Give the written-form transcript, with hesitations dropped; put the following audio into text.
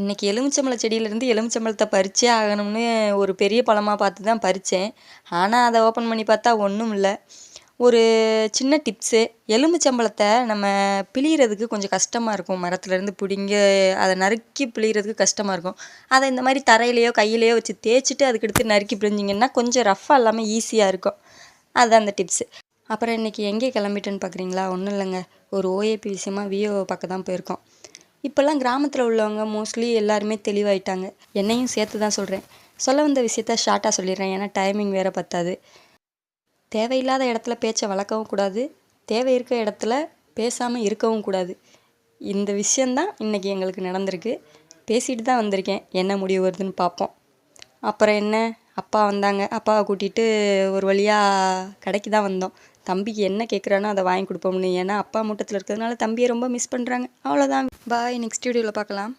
இன்னைக்கு எலுமிச்சம்பழ செடியிலேருந்து எலுமிச்சம்பழத்த பறிச்சே ஆகணும்னு ஒரு பெரிய பழமா பார்த்து தான் பறித்தேன். ஆனால் அதை ஓப்பன் பண்ணி பார்த்தா ஒன்றும் இல்லை. ஒரு சின்ன டிப்ஸு, எலுமிச்சம்பழத்த நம்ம பிழியறதுக்கு கொஞ்சம் கஷ்டமாக இருக்கும். மரத்துலேருந்து பிடுங்கி அதை நறுக்கி பிழியறதுக்கு கஷ்டமாக இருக்கும். அதை இந்த மாதிரி தரையிலையோ கையிலையோ வச்சு தேய்ச்சிட்டு அதுக்கடுத்து நறுக்கி பிழிஞ்சிங்கன்னா கொஞ்சம் ரஃப்பாக இல்லாமல் ஈஸியாக இருக்கும். அதுதான் அந்த டிப்ஸு. அப்புறம் இன்றைக்கி எங்கே கிளம்பிட்டேன்னு பார்க்குறீங்களா? ஒன்றும் இல்லைங்க, ஒரு ஓஏபி விஷயமா விஓ பார்க்க தான் போயிருக்கோம். இப்போல்லாம் கிராமத்தில் உள்ளவங்க மோஸ்ட்லி எல்லாருமே தெளிவாயிட்டாங்க. என்னையும் சேர்த்து தான் சொல்கிறேன். சொல்ல வந்த விஷயத்த ஷார்ட்டாக சொல்லிடுறேன், ஏன்னா டைமிங் வேறு பத்தாது. தேவையில்லாத இடத்துல பேச்சை வளர்க்கவும் கூடாது, தேவை இருக்க இடத்துல பேசாமல் இருக்கவும் கூடாது. இந்த விஷயந்தான் இன்றைக்கி எங்களுக்கு நடந்திருக்கு. பேசிட்டு தான் வந்திருக்கேன், என்ன முடிவு வருதுன்னு பார்ப்போம். அப்புறம் என்ன, அப்பா வந்தாங்க. அப்பாவை கூட்டிகிட்டு ஒரு வழியாக கடைக்கு தான் வந்தோம். தம்பிக்கு என்ன கேட்குறானோ அதை வாங்கி கொடுப்போம்னு. ஏன்னா அப்பா மூட்டத்தில் இருக்கிறதுனால தம்பியை ரொம்ப மிஸ் பண்ணுறாங்க. அவ்வளோதான். பாய், நெக்ஸ்ட் வீடியோவில் பார்க்கலாம்.